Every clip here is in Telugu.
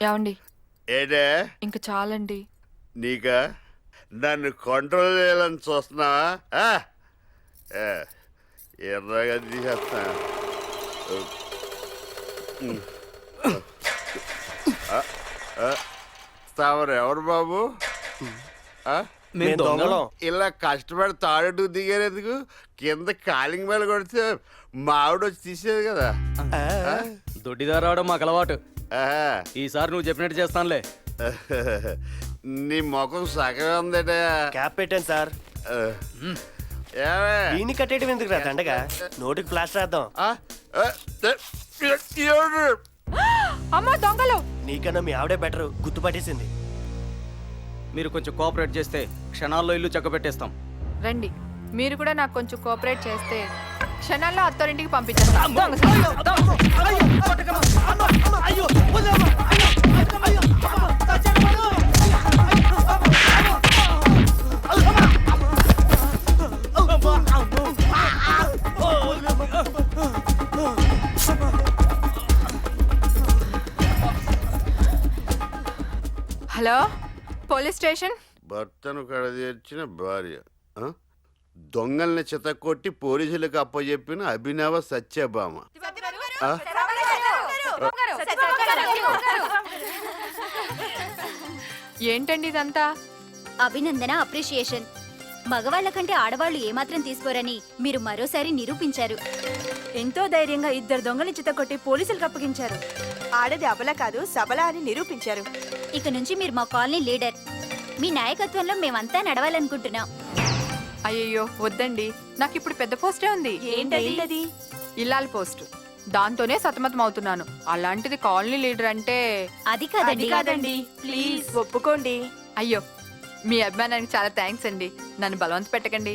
ఏమండి ఏడే ఇంక చాలండి. నీకా నన్ను కంట్రోల్ చేయాలని చూస్తున్నావా? ఎర్రగా తీసేస్తా. తామరు ఎవరు బాబు? ఇలా కష్టపడి తాడు దిగేందుకు కింద కాలింగ్ మేళ కొడితే మావిడ వచ్చి తీసేది కదా. దొడ్డిదా రావడం మాకు అలవాటు. ఈసారి నువ్వు చెప్పినట్టు చేస్తానులే. నీ ముఖం సగం ఉందట. క్యాప్ పెట్టాను సార్. దీన్ని కట్టేయడం ఎందుకు రా దండగా? నోటికి ప్లాస్టర్ వేద్దాం. అమ్మా దొంగలు! నీకన్నా మీ ఆవిడే బెటర్, గుర్తుపట్టేసింది. మీరు కొంచెం కోఆపరేట్ చేస్తే క్షణాల్లో ఇల్లు చక్కబెట్టేస్తాం. రండి, మీరు కూడా నాకు కొంచెం కోఆపరేట్ చేస్తే క్షణాల్లో అత్తారింటికి పంపించేస్తాం. Hello, police station. భర్తను కడదీర్చిన భార్య దొంగల్ని చితకొట్టి పోలీసులకు అప్పచెప్పిన అభినవ సత్యభామ. ఏంటండి ఇదంతా? అభినందన, అప్రిషియేషన్. మగవాళ్ల కంటే ఆడవాళ్లు ఏమాత్రం తీసుకోరని మీరు మరోసారి నిరూపించారు. ఎంతో ధైర్యంగా ఇద్దరు దొంగలి చితకొట్టి పోలీసులకు అప్పగించారు. ఆడది అబల కాదు సబల అని నిరూపించారు. ఇక నుంచి మీరు మా కాలనీ లీడర్. మీ నాయకత్వంలో మేమంతా నడవాలనుకుంటున్నాం. అయ్యయ్యో వద్దండి, నాకు ఇప్పుడు పెద్ద పోస్టే ఉంది. ఏంటది? ఇల్లాల పోస్ట్. దాంతోనే సతమతం అవుతున్నాను. అలాంటిది కాలనీ లీడర్ అంటే అది కాదండి, ప్లీజ్ ఒప్పుకోండి. అయ్యో, మీ అభిమానానికి చాలా థ్యాంక్స్ అండి. నన్ను బలవంత పెట్టకండి.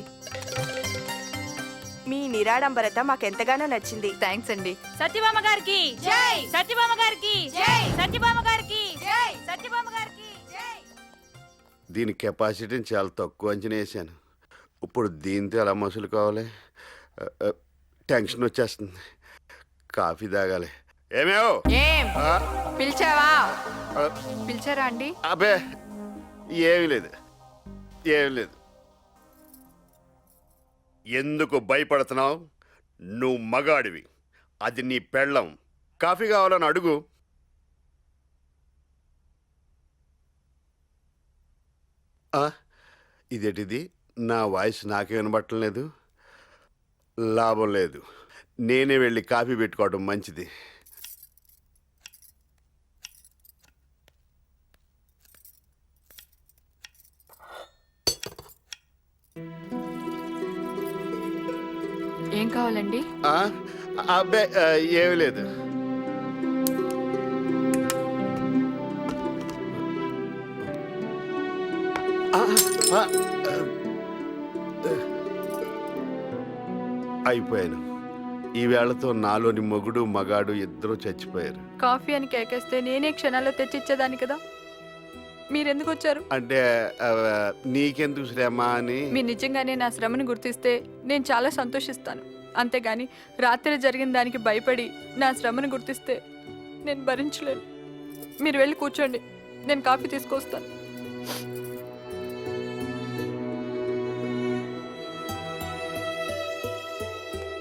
మీ నిరాడంబరత మాకెంతగానో నచ్చింది. థ్యాంక్స్ అండి. సత్యభామ గారికి జై! సత్యభామ గారికి జై! సత్యభామ గారికి జై! సత్యభామ గారికి జై! దీని కెపాసిటీని చాలా తక్కువ అంచనా వేసాను. ఇప్పుడు దీంతో ఎలా మసులు కావాలి? టెన్షన్ వచ్చేస్తుంది. కాఫీ తాగాలి. ఏమేవో ఏం పిలిచావా? పిలిచారా అండి? అబ్బే ఏమీ లేదు, ఏమీ లేదు. ఎందుకు భయపడుతున్నావు? నువ్వు మగాడివి, అది నీ పెళ్ళం. కాఫీ కావాలని అడుగు. ఇదేంటిది? నా వాయిస్ నాకే వినబట్టం లేదు. లాభం లేదు, నేనే వెళ్ళి కాఫీ పెట్టుకోవడం మంచిది. ఏం కావాలండి? అబ్బే ఏమీ లేదు. అయిపోయాను. ఈ వేళతో నాలోని మొగుడు మగాడు ఇద్దరు చచ్చిపోయారు. కాఫీ అని కేకేస్తే నేనే క్షణాల్లో తెచ్చిచ్చేదాన్ని కదా. మీరెందుకు వచ్చారు? అంటే నీకెందుకు శ్రమ అని. మీరు నిజంగానే నా శ్రమను గుర్తిస్తే నేను చాలా సంతోషిస్తాను. అంతేగాని రాత్రి జరిగిన దానికి భయపడి నా శ్రమను గుర్తిస్తే నేను భరించలేను. మీరు వెళ్ళి కూర్చోండి, నేను కాఫీ తీసుకొస్తాను.